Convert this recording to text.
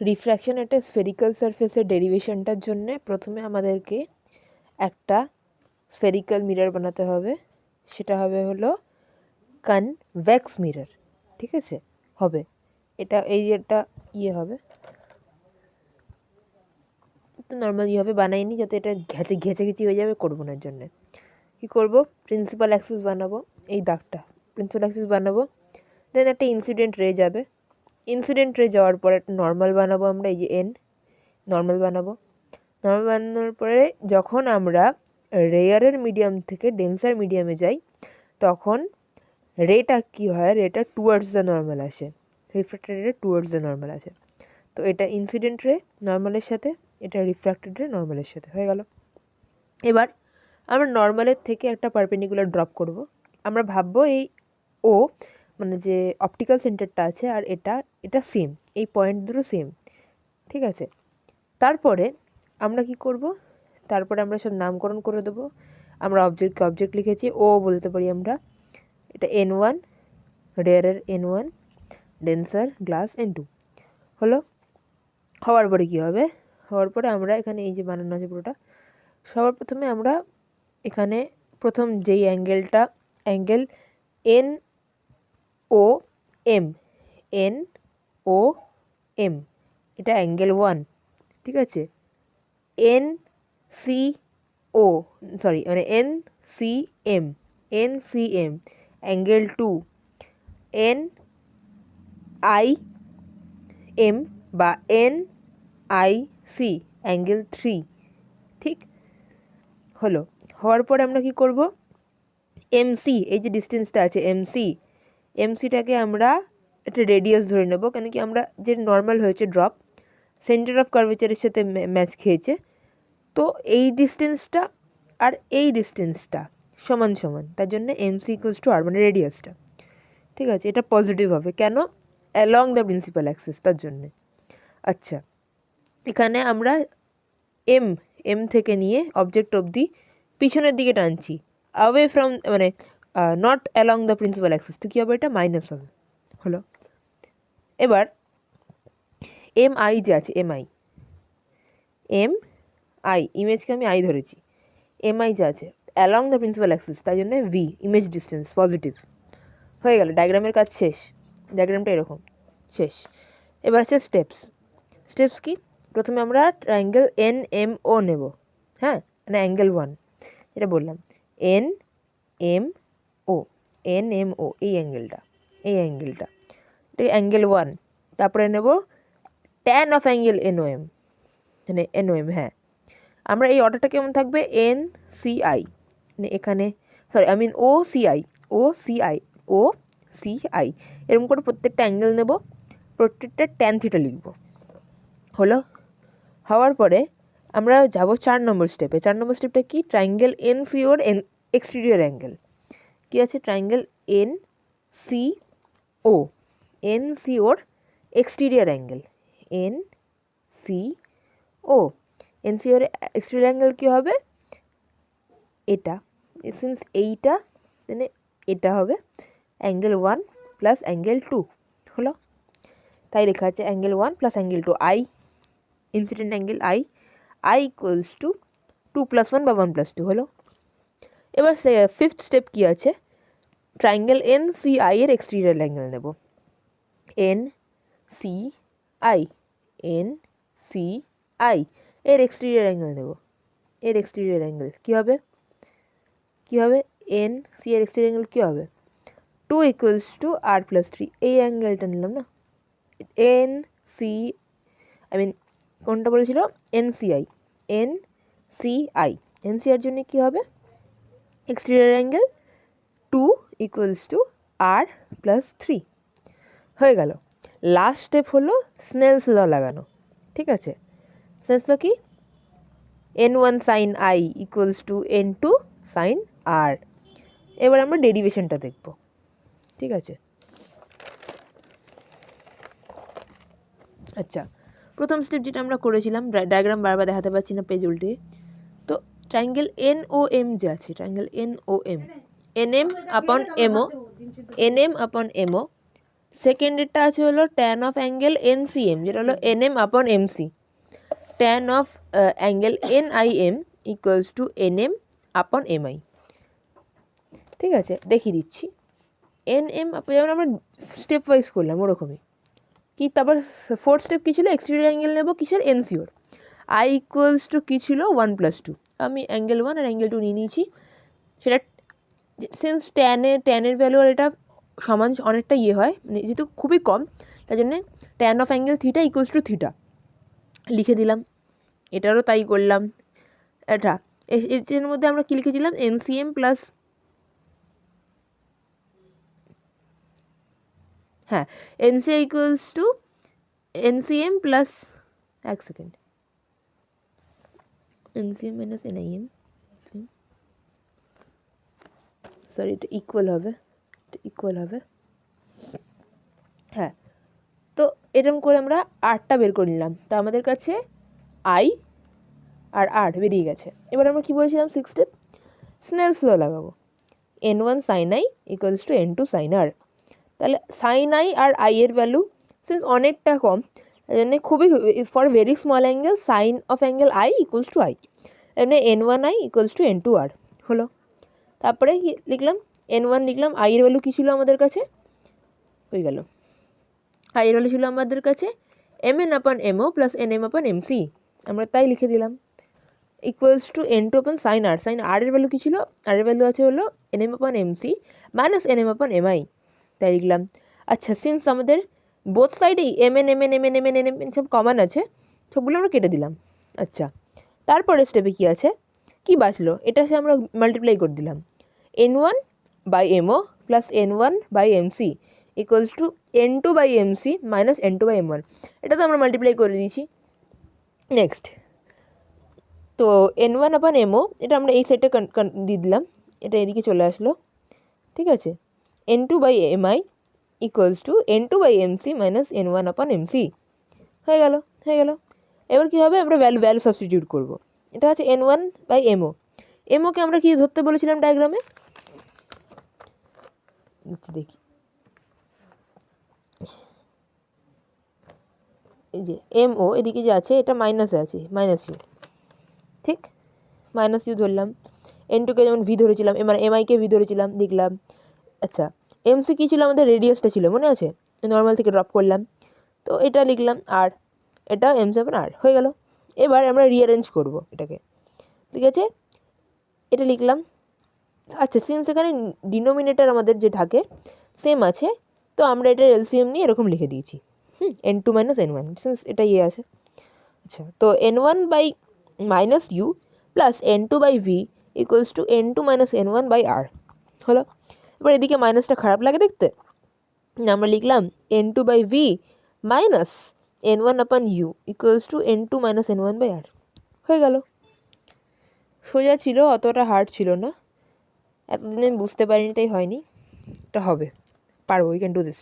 Refraction একটা spherical সারফেসের ডেরিভেশনটার জন্য প্রথমে আমাদেরকে একটা স্ফেরিক্যাল মিরর বানাতে হবে, সেটা হবে হলো কনভেক্স মিরর। ঠিক আছে, হবে এটা একটা হবে, তো নর্মালি হবে, বানাইনি যাতে এটা ঘেঁচেঘেঁচি হয়ে যাবে, করবো না। জন্য কী করবো, প্রিন্সিপাল অ্যাক্সিস বানাবো, এই দাগটা প্রিন্সিপাল অ্যাক্সিস বানাবো। দেন একটা ইনসিডেন্ট রে যাবে, ইনসিডেন্ট রে যাওয়ার পর একটা নর্মাল বানাবো আমরা, এই যে এন নর্মাল বানাবো। নর্মাল বানানোর পরে যখন আমরা রেয়ারের মিডিয়াম থেকে ডেন্সার মিডিয়ামে যাই তখন রেটা কী হয়, রেটা টুয়ার্ডস দ্য নর্মাল আসে, রিফ্র্যাক্টেড রে টুয়ার্ডস দ্য নর্মাল আসে। তো এটা ইনসিডেন্ট রে নর্মালের সাথে, এটা রিফ্র্যাক্টেড রে নর্মালের সাথে হয়ে গেল। এবার আমরা নর্মালের থেকে একটা পারপেন্ডিকুলার ড্রপ করব। আমরা ভাববো এই ও মানে যে অপটিক্যাল সেন্টারটা আছে আর এটা সেম, এই পয়েন্ট দুটো সেম। ঠিক আছে, তারপরে আমরা কি করব, তারপরে আমরা সব নামকরণ করে দেবো। আমরা অবজেক্টকে অবজেক্ট লিখেছি, ও বলতে পারি আমরা, এটা N1, রেয়ারের N1, ডেন্সার গ্লাস N2 হলো। হওয়ার পরে কী হবে, হওয়ার পরে আমরা এখানে এই যে বানানো আছে পুরোটা, সবার প্রথমে আমরা এখানে প্রথম যেই অ্যাঙ্গেল NOM, NOM এটা অ্যাঙ্গেল 1। ঠিক আছে, NCO মানে NCM অ্যাঙ্গেল 2, NIM বা NIC অ্যাঙ্গেল 3। ঠিক হলো, হওয়ার পরে আমরা কি করব, MC এই যে ডিস্টেন্সটা আছে এমসিটাকে আমরা একটা রেডিয়াস ধরে নেব, কেন কি আমরা যে নর্মাল হয়েছে ড্রপ সেন্টার অফ কার্ভেচারের সাথে ম্যাচ খেয়েছে, তো এই ডিস্টেন্সটা আর এই ডিস্টেন্সটা সমান সমান, তার জন্য MC ইকুয়ালস টু আর, মানে রেডিয়াসটা। ঠিক আছে, এটা পজিটিভ হবে, কেন, অ্যালং দ্য প্রিন্সিপাল অ্যাক্সিস, তার জন্যে। আচ্ছা, এখানে আমরা এম থেকে নিয়ে অবজেক্ট অবধি পিছনের দিকে টানছি, অ্যাওয়ে ফ্রম মানে not along the principal Axis, তো কী হবে, এটা মাইনাস হবে। হলো, এবার MI যে আছে, MI ইমেজকে আমি আই ধরেছি, MI যে আছে অ্যালং দ্য প্রিন্সিপাল অ্যাক্সিস, তাই জন্য V ইমেজ ডিস্টেন্স পজিটিভ হয়ে গেল। ডায়াগ্রামের কাজ শেষ, ডায়াগ্রামটা এরকম শেষ। এবার আছে স্টেপস কি, প্রথমে আমরা ট্রায়াঙ্গেল NMO নেব, হ্যাঁ, মানে অ্যাঙ্গেল 1 যেটা বললাম, NMO এই অ্যাঙ্গেলটা এটা অ্যাঙ্গেল 1। তারপরে নেব ট্যান অফ অ্যাঙ্গেল NOM, মানে NOM, হ্যাঁ। আমরা এই অর্ডারটা কেমন থাকবে, NCI, মানে এখানে OCI এরকম করে প্রত্যেকটা অ্যাঙ্গেল নেব, প্রত্যেকটা ট্যান থিটা লিখব। হলো, হওয়ার পরে আমরা যাব 4 নম্বর স্টেপে। 4 নম্বর স্টেপটা কি, ট্রায়াঙ্গেল NCOর এক্সটেরিয়র অ্যাঙ্গেল কী আছে, ট্রায়াঙ্গেল NCOর এক্সটেরিয়র অ্যাঙ্গেল NCOর এক্সটেরিয়র অ্যাঙ্গেল কী হবে, এটা সিন্স এইটা, মানে এটা হবে অ্যাঙ্গেল 1 প্লাস অ্যাঙ্গেল 2। হলো, তাই লেখা আছে angle 1 plus angle 2, incident angle I equals two 2 + 1 বা 1 + 2 হলো। এবার ফিফথ স্টেপ কী আছে, ট্রায়াঙ্গেল NCI এর এক্সটেরিয়র অ্যাঙ্গেল নেব, NCI এর এক্সটেরিয়র অ্যাঙ্গেল নেব, এর এক্সটেরিয়র অ্যাঙ্গেল কী হবে NC এর এক্সটেরিয়র অ্যাঙ্গেল কী হবে, 2 ইকুয়ালস টু R + 3, এই অ্যাঙ্গেলটা নিলাম না, কোনটা বলেছিল, NCI এর জন্য কী হবে, exterior angle 2 equals to R + 3 হয়ে গেল। লাস্ট স্টেপ হলো স্নেলস ল লাগানো। ঠিক আছে, স্নেলস ল কি, N1 sin I equals to N2 sin R। এবার আমরা ডেরিভেশনটা দেখব। ঠিক আছে, আচ্ছা, প্রথম স্টেপ যেটা আমরা করেছিলাম, ডায়াগ্রাম বারবার দেখাতে পারছি না, পেজ উল্টে, তো ট্রায়াঙ্গেল NOM যে আছে, ট্রায়াঙ্গেল NOM NM আপন MO সেকেন্ডেরটা আছে হলো ট্যান অফ অ্যাঙ্গেল NCM, যেটা হলো NM আপন MC। Tan of angle NIM equals to NM আপন MI। ঠিক আছে, দেখিয়ে দিচ্ছি। NM যেমন আমরা স্টেপ ওয়াইজ করলাম ওরকমই। কি তারপর ফোর্থ স্টেপ কী ছিল, এক্সটেরিয়র অ্যাঙ্গেল নেব কিসের, NCOর। I ইকুয়ালস টু কী ছিল, 1+2। আমি অ্যাঙ্গেল 1 আর অ্যাঙ্গেল 2 নিয়ে নিয়েছি। সেটা সিন্স ট্যানের ভ্যালু আর এটা সমান অনেকটা ইয়ে হয়, মানে যেহেতু খুবই কম, তাই জন্যে tan of angle theta equals to theta লিখে দিলাম। এটারও তাই করলাম। এটা এর মধ্যে আমরা কী লিখেছিলাম, NCM প্লাস, হ্যাঁ, NCI equals to NCM plus, এক second, NCM minus NIM, sorry এটা ইকুয়াল হবে, হ্যাঁ। তো এরকম করে আমরা আরটা বের করে নিলাম। তো আমাদের কাছে I আর আর বেরিয়ে গেছে। এবার আমরা কী বলেছিলাম, সিক্স স্টেপ, স্নেলস ল লাগাবো। N1 sin I equals to N2 sin R। তাহলে সাইন আই আর আই এর ভ্যালু সিন্স অনেকটা কম, তাই জন্য খুবই for very small angle sine of angle I equals to I, এমনি N1I equals to N2 R হলো। তারপরে লিখলাম N1 লিখলাম, আই এর ভ্যালু কী ছিল আমাদের কাছে, হয়ে গেল, আই এর ভ্যালু ছিল আমাদের কাছে MN আপন MO প্লাস NM আপন MC, আমরা তাই লিখে দিলাম, ইকুয়ালস টু N2 আপন সাইন আর। সাইন আর এর ভ্যালু কী ছিল, আর এর ভ্যালু আছে হলো NM আপন MC মাইনাস NM আপন MI, তাই লিখলাম। আচ্ছা, সিন্স আমাদের বোথ সাইডেই MN সব কমন আছে, সবগুলো আমরা কেটে দিলাম। আচ্ছা, তারপরে স্টেপে কী আছে, কী বাঁচলো, এটা সে আমরা মাল্টিপ্লাই করে দিলাম। N1 by MO plus N1 by MC equals to N2 by MC minus N2 by M1, এটা তো আমরা মাল্টিপ্লাই করে দিয়েছি। নেক্সট, তো N1 আপন MO এটা আমরা এই সাইডে দিয়ে দিলাম, এটা এদিকে চলে আসলো। ঠিক আছে, N2 by MI equals to N2 by MC minus N1 upon MC, হয়ে গেল। এবার কী হবে, আমরা ভ্যালু সাবস্টিটিউট করবো। এটা আছে N1 বাই MO। MOকে আমরা কি ধরতে বলেছিলাম ডায়াগ্রামে, দেখি, এই যে MO এদিকে যে আছে এটা মাইনাসে আছে, মাইনাস ইউ, ঠিক, মাইনাস ইউ ধরলাম। N2কে যেমন ভি ধরেছিলাম, এবার MIকে ভি ধরেছিলাম, লিখলাম। আচ্ছা, MC কী ছিল আমাদের, রেডিয়াসটা ছিল, মনে আছে, নর্মাল থেকে ড্রপ করলাম, তো এটা লিখলাম আর, এটা MC আপন আর, হয়ে গেল। এবার আমরা রিঅ্যারেঞ্জ করব এটাকে, ঠিক আছে, এটা লিখলাম। আচ্ছা, সিন্স এখানে ডিনোমিনেটর আমাদের যে থাকে সেম আছে, তো আমরা এটার LCM নিয়ে এরকম লিখে দিয়েছি, N2 মাইনাস N1, সিন্স এটা ইয়ে আছে। আচ্ছা, তো N1 by minus u plus N2 by v equals to N2 minus N1 by আর হলো। এবার এদিকে মাইনাসটা খারাপ লাগে দেখতে, আমরা লিখলাম N2 by V minus N1 upon u equals to N2 minus N1 by আর, হয়ে গেল। সোজা ছিল, অতটা হার্ড ছিল না, এতদিন আমি বুঝতে পারিনি তাই হয়নি, এটা হবে, পারবো, উই ক্যান ডু দিস।